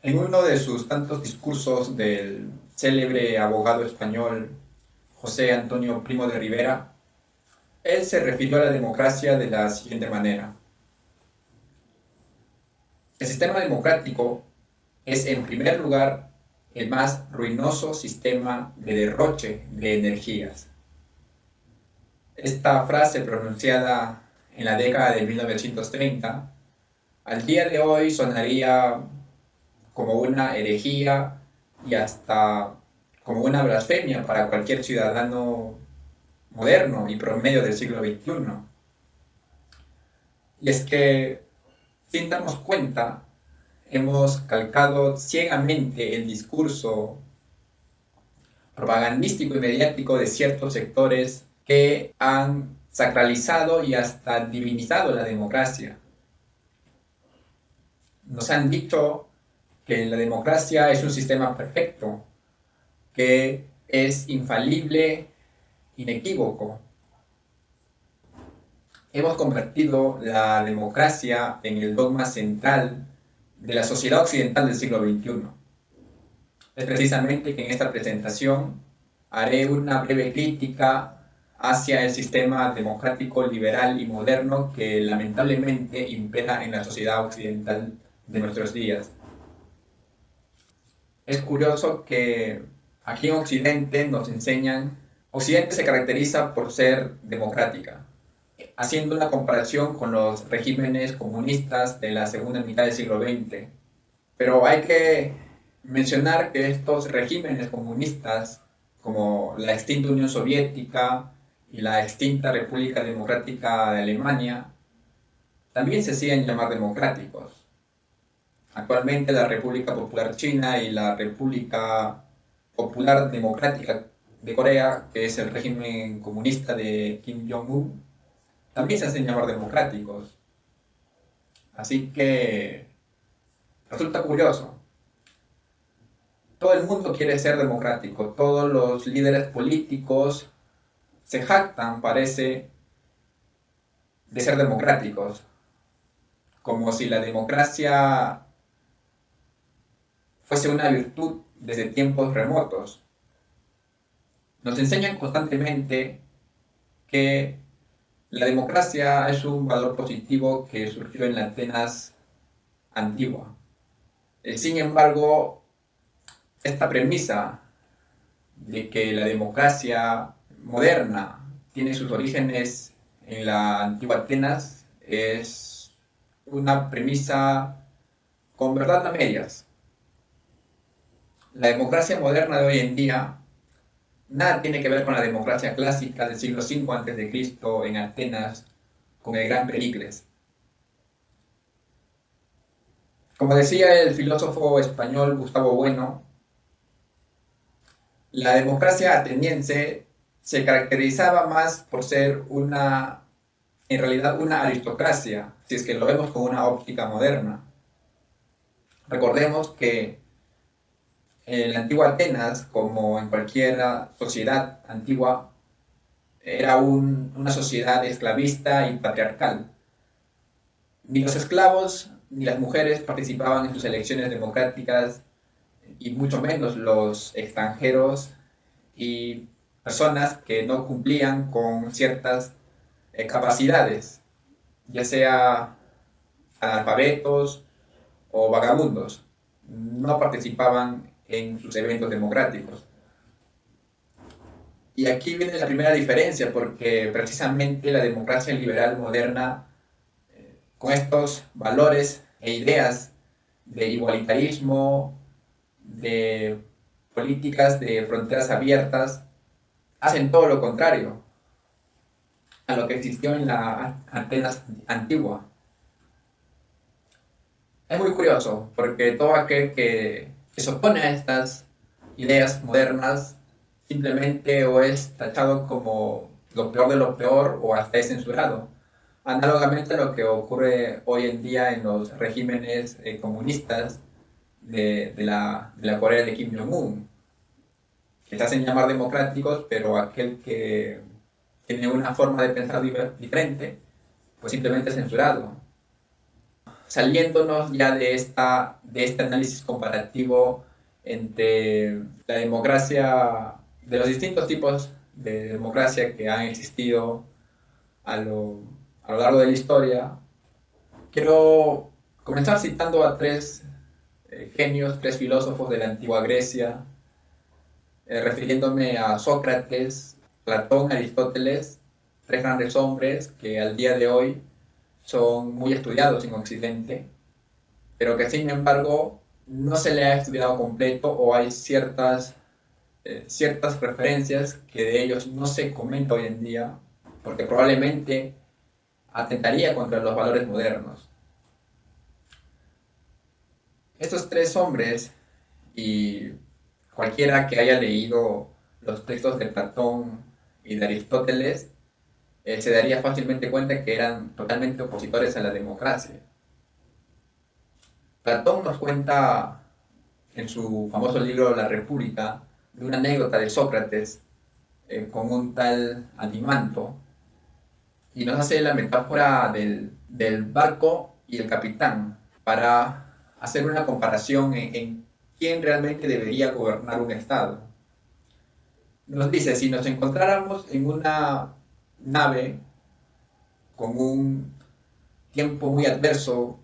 En uno de sus tantos discursos del célebre abogado español José Antonio Primo de Rivera, él se refirió a la democracia de la siguiente manera. El sistema democrático es, en primer lugar, el más ruinoso sistema de derroche de energías. Esta frase, pronunciada en la década de 1930, al día de hoy sonaría como una herejía y hasta como una blasfemia para cualquier ciudadano moderno y promedio del siglo XXI. Y es que, sin darnos cuenta, hemos calcado ciegamente el discurso propagandístico y mediático de ciertos sectores que han sacralizado y hasta divinizado la democracia. Nos han dicho que la democracia es un sistema perfecto, que es infalible, inequívoco. Hemos convertido la democracia en el dogma central de la sociedad occidental del siglo XXI. Es precisamente que en esta presentación haré una breve crítica hacia el sistema democrático, liberal y moderno que lamentablemente impera en la sociedad occidental de nuestros días. Es curioso que aquí en Occidente nos enseñan, Occidente se caracteriza por ser democrática, haciendo una comparación con los regímenes comunistas de la segunda mitad del siglo XX. Pero hay que mencionar que estos regímenes comunistas, como la extinta Unión Soviética y la extinta República Democrática de Alemania, también se siguen llamar democráticos. Actualmente la República Popular China y la República Popular Democrática de Corea, que es el régimen comunista de Kim Jong-un, también se hacen llamar democráticos. Así que resulta curioso. Todo el mundo quiere ser democrático, todos los líderes políticos se jactan, parece, de ser democráticos, como si la democracia fuese una virtud desde tiempos remotos. Nos enseñan constantemente que la democracia es un valor positivo que surgió en la Atenas antigua. Sin embargo, esta premisa de que la democracia moderna tiene sus orígenes en la antigua Atenas es una premisa con verdad a medias. La democracia moderna de hoy en día nada tiene que ver con la democracia clásica del siglo V a.C. en Atenas con el gran Pericles. Como decía el filósofo español Gustavo Bueno, la democracia ateniense se caracterizaba más por ser en realidad una aristocracia, si es que lo vemos con una óptica moderna. Recordemos que en la antigua Atenas, como en cualquier sociedad antigua, era una sociedad esclavista y patriarcal. Ni los esclavos ni las mujeres participaban en sus elecciones democráticas, y mucho menos los extranjeros y personas que no cumplían con ciertas capacidades, ya sea analfabetos o vagabundos, no participaban en sus eventos democráticos. Y aquí viene la primera diferencia, porque precisamente la democracia liberal moderna, con estos valores e ideas de igualitarismo, de políticas de fronteras abiertas, hacen todo lo contrario a lo que existió en la Atenas antigua. Es muy curioso, porque todo aquel que se opone a estas ideas modernas simplemente o es tachado como lo peor de lo peor o hasta es censurado. Análogamente a lo que ocurre hoy en día en los regímenes comunistas de la Corea de Kim Jong-un, que se hacen llamar democráticos, pero aquel que tiene una forma de pensar diferente, pues simplemente es censurado. saliéndonos ya de este análisis comparativo entre la democracia, de los distintos tipos de democracia que han existido a lo largo de la historia, quiero comenzar citando a tres genios, tres filósofos de la antigua Grecia, refiriéndome a Sócrates, Platón, Aristóteles, tres grandes hombres que al día de hoy son muy estudiados en Occidente, pero que sin embargo no se le ha estudiado completo o hay ciertas referencias que de ellos no se comenta hoy en día, porque probablemente atentaría contra los valores modernos. Estos tres hombres, y cualquiera que haya leído los textos de Platón y de Aristóteles, se daría fácilmente cuenta que eran totalmente opositores a la democracia. Platón nos cuenta en su famoso libro La República de una anécdota de Sócrates con un tal Adimanto, y nos hace la metáfora del barco y el capitán para hacer una comparación en quién realmente debería gobernar un estado. Nos dice, si nos encontráramos en una nave con un tiempo muy adverso,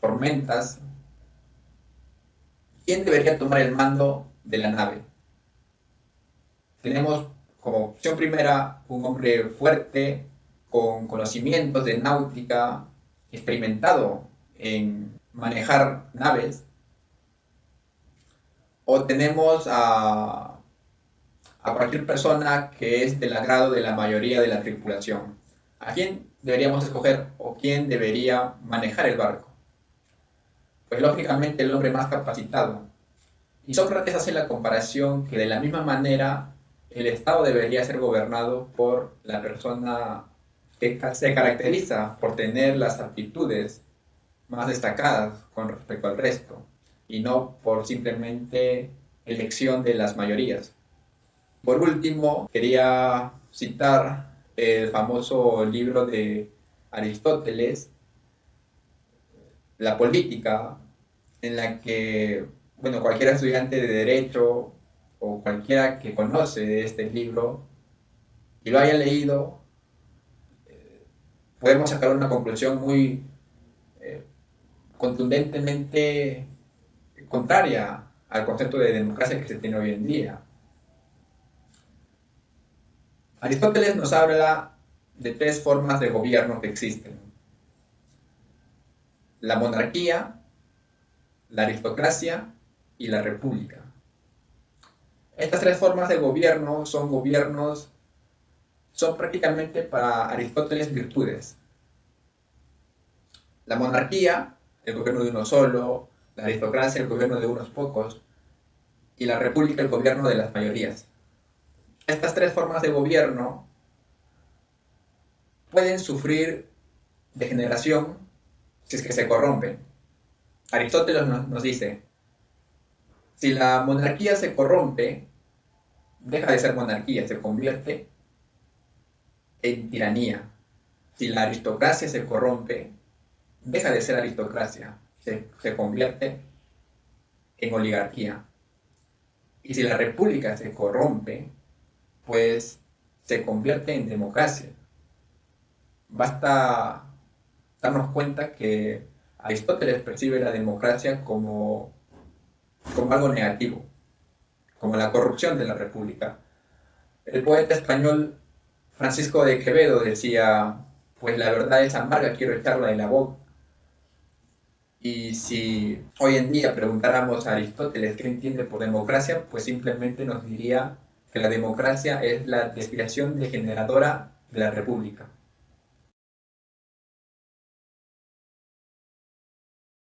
tormentas, ¿quién debería tomar el mando de la nave? Tenemos como opción primera un hombre fuerte, con conocimientos de náutica, experimentado en manejar naves, o tenemos a cualquier persona que es del agrado de la mayoría de la tripulación. ¿A quién deberíamos escoger o quién debería manejar el barco? Pues lógicamente el hombre más capacitado. Y Sócrates hace la comparación que de la misma manera el Estado debería ser gobernado por la persona que se caracteriza por tener las aptitudes más destacadas con respecto al resto, y no por simplemente elección de las mayorías. Por último, quería citar el famoso libro de Aristóteles, La Política, en la que, bueno, cualquier estudiante de Derecho o cualquiera que conoce de este libro y lo haya leído, podemos sacar una conclusión muy contundentemente contraria al concepto de democracia que se tiene hoy en día. Aristóteles nos habla de tres formas de gobierno que existen: la monarquía, la aristocracia y la república. Estas tres formas de gobierno son prácticamente para Aristóteles virtudes. La monarquía, el gobierno de uno solo; la aristocracia, el gobierno de unos pocos; y la república, el gobierno de las mayorías. Estas tres formas de gobierno pueden sufrir degeneración si es que se corrompen. Aristóteles nos dice, si la monarquía se corrompe, deja de ser monarquía, se convierte en tiranía. Si la aristocracia se corrompe, deja de ser aristocracia, se convierte en oligarquía. Y si la república se corrompe, pues se convierte en democracia. Basta darnos cuenta que Aristóteles percibe la democracia como algo negativo, como la corrupción de la república. El poeta español Francisco de Quevedo decía, pues la verdad es amarga, quiero echarla de la boca. Y si hoy en día preguntáramos a Aristóteles qué entiende por democracia, pues simplemente nos diría que la democracia es la desviación degeneradora de la república.